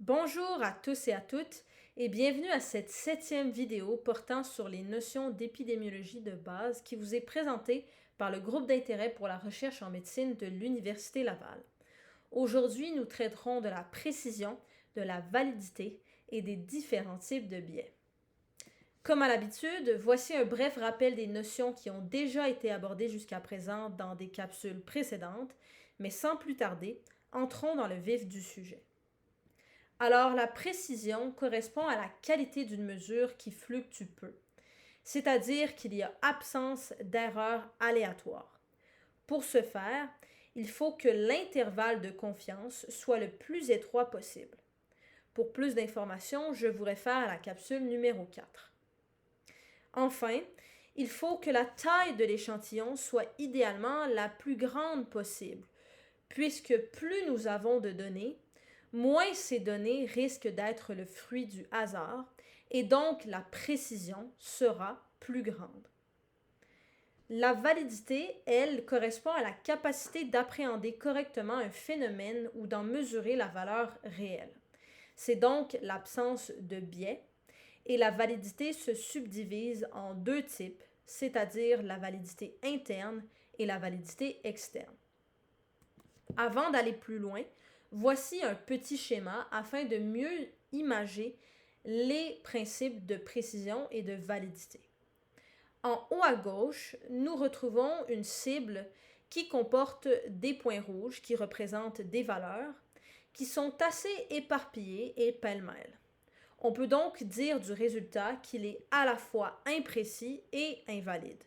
Bonjour à tous et à toutes et bienvenue à cette 7e vidéo portant sur les notions d'épidémiologie de base qui vous est présentée par le groupe d'intérêt pour la recherche en médecine de l'Université Laval. Aujourd'hui, nous traiterons de la précision, de la validité et des différents types de biais. Comme à l'habitude, voici un bref rappel des notions qui ont déjà été abordées jusqu'à présent dans des capsules précédentes, mais sans plus tarder, entrons dans le vif du sujet. Alors, la précision correspond à la qualité d'une mesure qui fluctue peu, c'est-à-dire qu'il y a absence d'erreurs aléatoires. Pour ce faire, il faut que l'intervalle de confiance soit le plus étroit possible. Pour plus d'informations, je vous réfère à la capsule numéro 4. Enfin, il faut que la taille de l'échantillon soit idéalement la plus grande possible, puisque plus nous avons de données, moins ces données risquent d'être le fruit du hasard et donc la précision sera plus grande. La validité, elle, correspond à la capacité d'appréhender correctement un phénomène ou d'en mesurer la valeur réelle. C'est donc l'absence de biais et la validité se subdivise en deux types, c'est-à-dire la validité interne et la validité externe. Avant d'aller plus loin, voici un petit schéma afin de mieux imager les principes de précision et de validité. En haut à gauche, nous retrouvons une cible qui comporte des points rouges qui représentent des valeurs qui sont assez éparpillées et pêle-mêle. On peut donc dire du résultat qu'il est à la fois imprécis et invalide.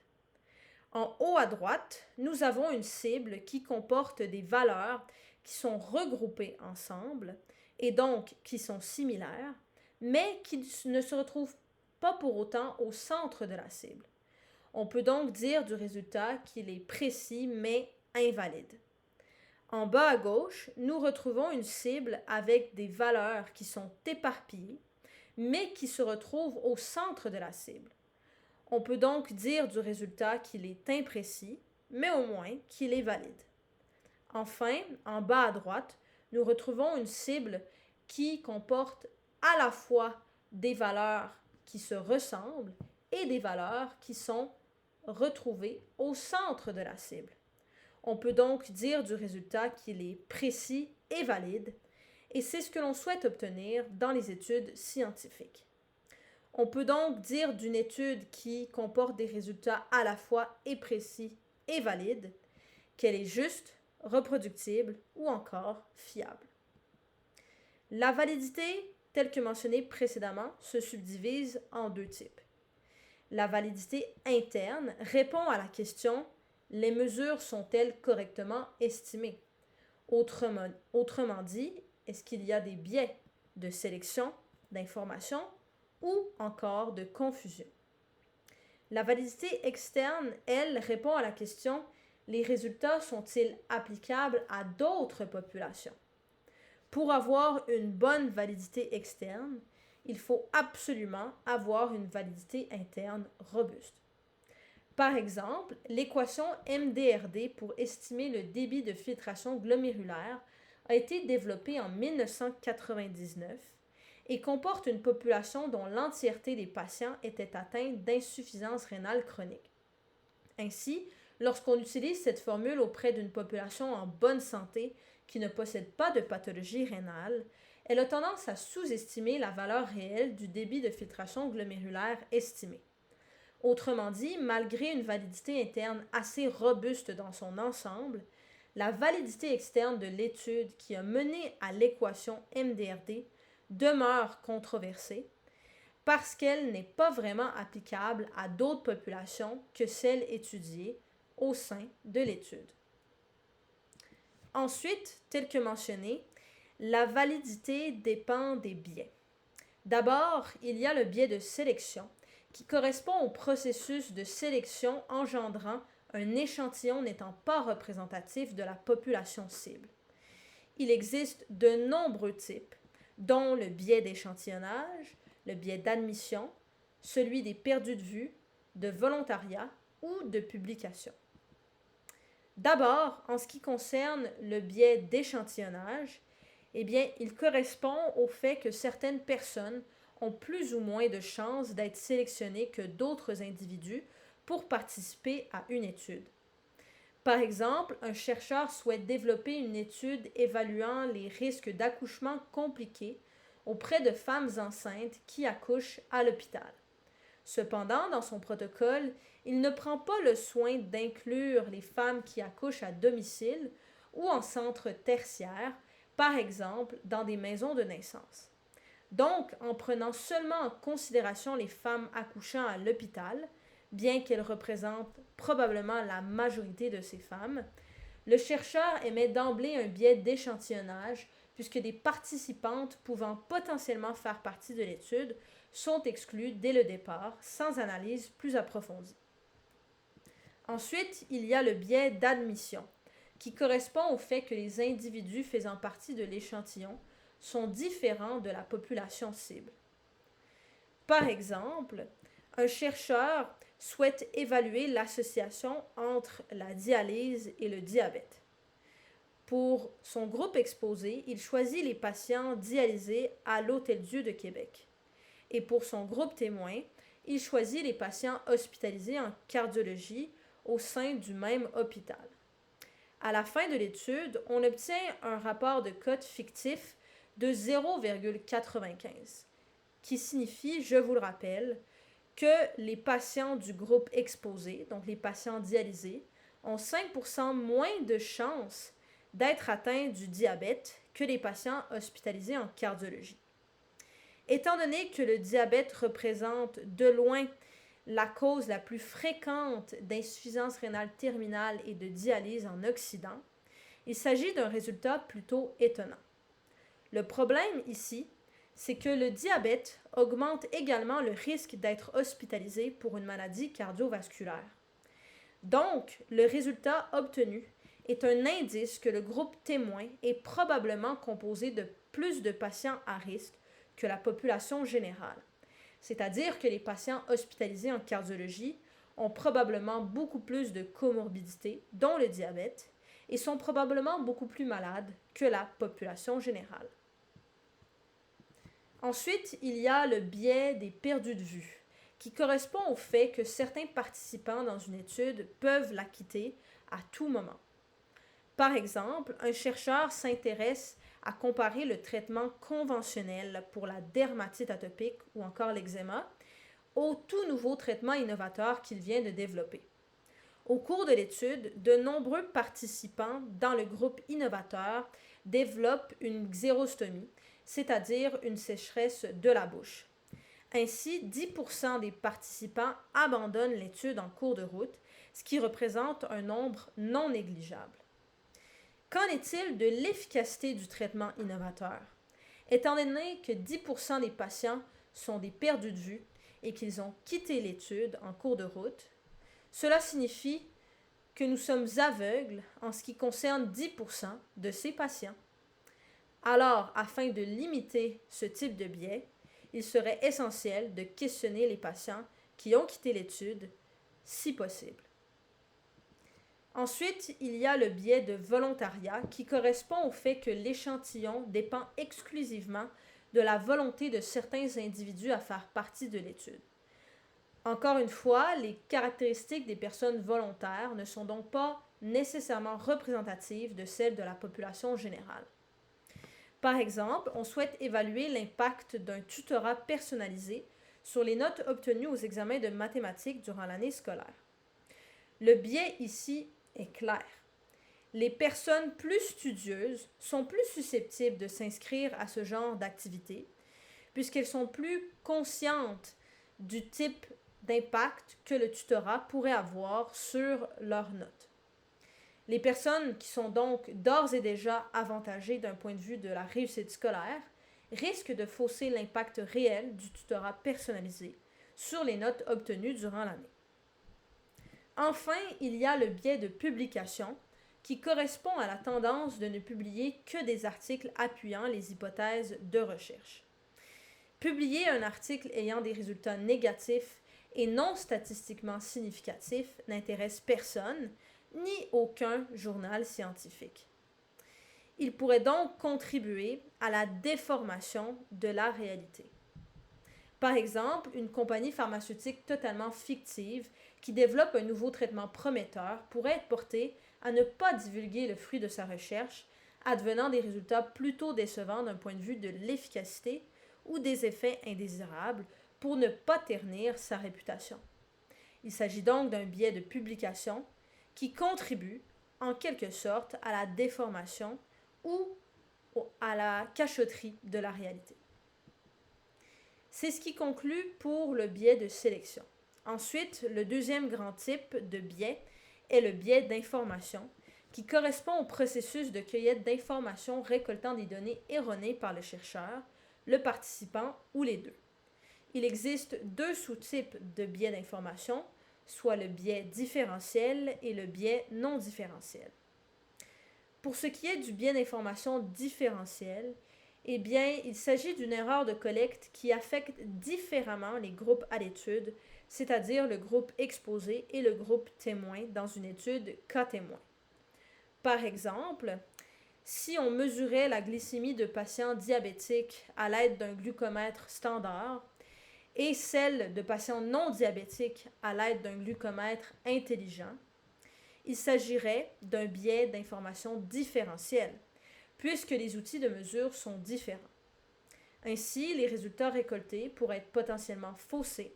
En haut à droite, nous avons une cible qui comporte des valeurs qui sont regroupées ensemble et donc qui sont similaires, mais qui ne se retrouvent pas pour autant au centre de la cible. On peut donc dire du résultat qu'il est précis mais invalide. En bas à gauche, nous retrouvons une cible avec des valeurs qui sont éparpillées, mais qui se retrouvent au centre de la cible. On peut donc dire du résultat qu'il est imprécis, mais au moins qu'il est valide. Enfin, en bas à droite, nous retrouvons une cible qui comporte à la fois des valeurs qui se ressemblent et des valeurs qui sont retrouvées au centre de la cible. On peut donc dire du résultat qu'il est précis et valide, et c'est ce que l'on souhaite obtenir dans les études scientifiques. On peut donc dire d'une étude qui comporte des résultats à la fois précis et valides qu'elle est juste, reproductible ou encore fiable. La validité, telle que mentionnée précédemment, se subdivise en deux types. La validité interne répond à la question « Les mesures sont-elles correctement estimées ?» Autrement dit, est-ce qu'il y a des biais de sélection, d'information ou encore de confusion? La validité externe, elle, répond à la question « Les résultats sont-ils applicables à d'autres populations ?» Pour avoir une bonne validité externe, il faut absolument avoir une validité interne robuste. Par exemple, l'équation MDRD pour estimer le débit de filtration glomérulaire a été développée en 1999 et comporte une population dont l'entièreté des patients était atteinte d'insuffisance rénale chronique. Ainsi, lorsqu'on utilise cette formule auprès d'une population en bonne santé qui ne possède pas de pathologie rénale, elle a tendance à sous-estimer la valeur réelle du débit de filtration glomérulaire estimé. Autrement dit, malgré une validité interne assez robuste dans son ensemble, la validité externe de l'étude qui a mené à l'équation MDRD demeure controversée parce qu'elle n'est pas vraiment applicable à d'autres populations que celles étudiées au sein de l'étude. Ensuite, tel que mentionné, la validité dépend des biais. D'abord, il y a le biais de sélection, qui correspond au processus de sélection engendrant un échantillon n'étant pas représentatif de la population cible. Il existe de nombreux types, dont le biais d'échantillonnage, le biais d'admission, celui des perdus de vue, de volontariat ou de publication. D'abord, en ce qui concerne le biais d'échantillonnage, Eh bien, il correspond au fait que certaines personnes ont plus ou moins de chances d'être sélectionnées que d'autres individus pour participer à une étude. Par exemple, un chercheur souhaite développer une étude évaluant les risques d'accouchement compliqués auprès de femmes enceintes qui accouchent à l'hôpital. Cependant, dans son protocole, il ne prend pas le soin d'inclure les femmes qui accouchent à domicile ou en centre tertiaire, par exemple dans des maisons de naissance. Donc, en prenant seulement en considération les femmes accouchant à l'hôpital, bien qu'elles représentent probablement la majorité de ces femmes, le chercheur émet d'emblée un biais d'échantillonnage puisque des participantes pouvant potentiellement faire partie de l'étude sont exclues dès le départ sans analyse plus approfondie. Ensuite, il y a le biais d'admission, qui correspond au fait que les individus faisant partie de l'échantillon sont différents de la population cible. Par exemple, un chercheur souhaite évaluer l'association entre la dialyse et le diabète. Pour son groupe exposé, il choisit les patients dialysés à l'Hôtel-Dieu de Québec. Et pour son groupe témoin, il choisit les patients hospitalisés en cardiologie au sein du même hôpital. À la fin de l'étude, on obtient un rapport de cote fictif de 0,95, qui signifie, je vous le rappelle, que les patients du groupe exposé, donc les patients dialysés, ont 5% moins de chances d'être atteints du diabète que les patients hospitalisés en cardiologie. Étant donné que le diabète représente de loin la cause la plus fréquente d'insuffisance rénale terminale et de dialyse en Occident, il s'agit d'un résultat plutôt étonnant. Le problème ici, c'est que le diabète augmente également le risque d'être hospitalisé pour une maladie cardiovasculaire. Donc, le résultat obtenu est un indice que le groupe témoin est probablement composé de plus de patients à risque que la population générale. C'est-à-dire que les patients hospitalisés en cardiologie ont probablement beaucoup plus de comorbidités, dont le diabète, et sont probablement beaucoup plus malades que la population générale. Ensuite, il y a le biais des perdus de vue, qui correspond au fait que certains participants dans une étude peuvent la quitter à tout moment. Par exemple, un chercheur s'intéresse à comparer le traitement conventionnel pour la dermatite atopique ou encore l'eczéma au tout nouveau traitement innovateur qu'il vient de développer. Au cours de l'étude, de nombreux participants dans le groupe innovateur développent une xérostomie, c'est-à-dire une sécheresse de la bouche. Ainsi, 10% des participants abandonnent l'étude en cours de route, ce qui représente un nombre non négligeable. Qu'en est-il de l'efficacité du traitement innovateur? Étant donné que 10% des patients sont des perdus de vue et qu'ils ont quitté l'étude en cours de route, cela signifie que nous sommes aveugles en ce qui concerne 10% de ces patients. Alors, afin de limiter ce type de biais, il serait essentiel de questionner les patients qui ont quitté l'étude, si possible. Ensuite, il y a le biais de volontariat qui correspond au fait que l'échantillon dépend exclusivement de la volonté de certains individus à faire partie de l'étude. Encore une fois, les caractéristiques des personnes volontaires ne sont donc pas nécessairement représentatives de celles de la population générale. Par exemple, on souhaite évaluer l'impact d'un tutorat personnalisé sur les notes obtenues aux examens de mathématiques durant l'année scolaire. Le biais ici est clair. Les personnes plus studieuses sont plus susceptibles de s'inscrire à ce genre d'activité puisqu'elles sont plus conscientes du type d'impact que le tutorat pourrait avoir sur leurs notes. Les personnes qui sont donc d'ores et déjà avantagées d'un point de vue de la réussite scolaire risquent de fausser l'impact réel du tutorat personnalisé sur les notes obtenues durant l'année. Enfin, il y a le biais de publication qui correspond à la tendance de ne publier que des articles appuyant les hypothèses de recherche. Publier un article ayant des résultats négatifs et non statistiquement significatifs n'intéresse personne, ni aucun journal scientifique. Il pourrait donc contribuer à la déformation de la réalité. Par exemple, une compagnie pharmaceutique totalement fictive qui développe un nouveau traitement prometteur pourrait être portée à ne pas divulguer le fruit de sa recherche, advenant des résultats plutôt décevants d'un point de vue de l'efficacité ou des effets indésirables pour ne pas ternir sa réputation. Il s'agit donc d'un biais de publication qui contribue en quelque sorte à la déformation ou à la cachotterie de la réalité. C'est ce qui conclut pour le biais de sélection. Ensuite, le deuxième grand type de biais est le biais d'information, qui correspond au processus de cueillette d'informations récoltant des données erronées par le chercheur, le participant ou les deux. Il existe deux sous-types de biais d'information, soit le biais différentiel et le biais non différentiel. Pour ce qui est du biais d'information différentiel, eh bien, il s'agit d'une erreur de collecte qui affecte différemment les groupes à l'étude, c'est-à-dire le groupe exposé et le groupe témoin dans une étude cas témoin. Par exemple, si on mesurait la glycémie de patients diabétiques à l'aide d'un glucomètre standard et celle de patients non diabétiques à l'aide d'un glucomètre intelligent, il s'agirait d'un biais d'information différentiel, puisque les outils de mesure sont différents. Ainsi, les résultats récoltés pourraient être potentiellement faussés,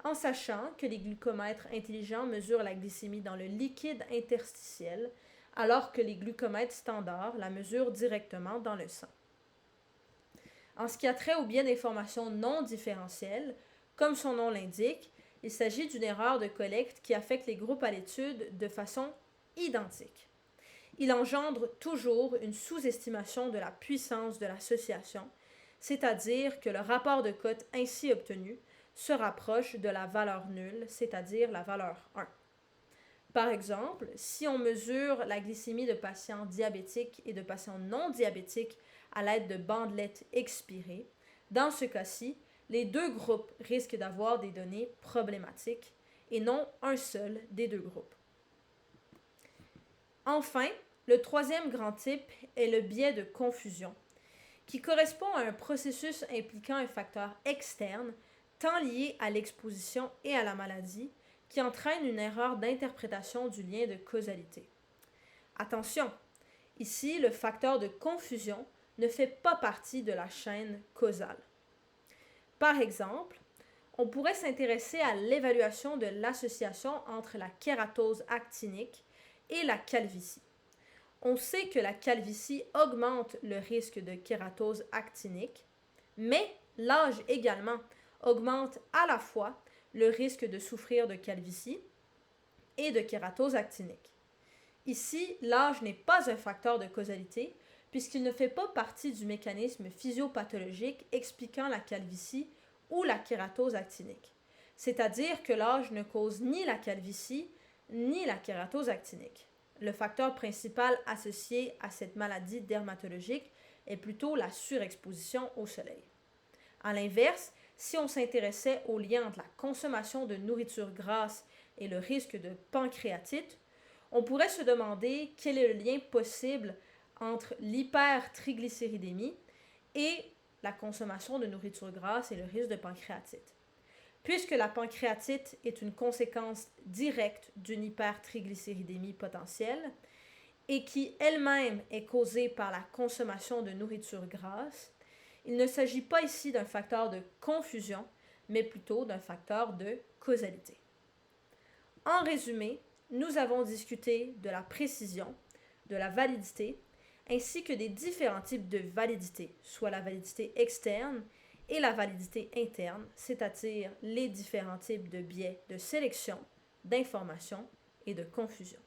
en sachant que les glucomètres intelligents mesurent la glycémie dans le liquide interstitiel, alors que les glucomètres standards la mesurent directement dans le sang. En ce qui a trait au biais d'information non différentiel, comme son nom l'indique, il s'agit d'une erreur de collecte qui affecte les groupes à l'étude de façon identique. Il engendre toujours une sous-estimation de la puissance de l'association, c'est-à-dire que le rapport de cote ainsi obtenu se rapproche de la valeur nulle, c'est-à-dire la valeur 1. Par exemple, si on mesure la glycémie de patients diabétiques et de patients non diabétiques à l'aide de bandelettes expirées, dans ce cas-ci, les deux groupes risquent d'avoir des données problématiques et non un seul des deux groupes. Enfin, le troisième grand type est le biais de confusion, qui correspond à un processus impliquant un facteur externe, tant lié à l'exposition et à la maladie, qui entraîne une erreur d'interprétation du lien de causalité. Attention, ici, le facteur de confusion ne fait pas partie de la chaîne causale. Par exemple, on pourrait s'intéresser à l'évaluation de l'association entre la kératose actinique et la calvitie. On sait que la calvitie augmente le risque de kératose actinique, mais l'âge également augmente à la fois le risque de souffrir de calvitie et de kératose actinique. Ici, l'âge n'est pas un facteur de causalité puisqu'il ne fait pas partie du mécanisme physiopathologique expliquant la calvitie ou la kératose actinique. C'est-à-dire que l'âge ne cause ni la calvitie ni la kératose actinique. Le facteur principal associé à cette maladie dermatologique est plutôt la surexposition au soleil. A l'inverse, si on s'intéressait au lien entre la consommation de nourriture grasse et le risque de pancréatite, on pourrait se demander quel est le lien possible entre l'hypertriglycéridémie et la consommation de nourriture grasse et le risque de pancréatite. Puisque la pancréatite est une conséquence directe d'une hypertriglycéridémie potentielle et qui elle-même est causée par la consommation de nourriture grasse, il ne s'agit pas ici d'un facteur de confusion, mais plutôt d'un facteur de causalité. En résumé, nous avons discuté de la précision, de la validité, ainsi que des différents types de validité, soit la validité externe et la validité interne, c'est-à-dire les différents types de biais de sélection, d'information et de confusion.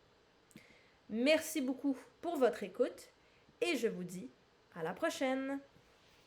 Merci beaucoup pour votre écoute et je vous dis à la prochaine!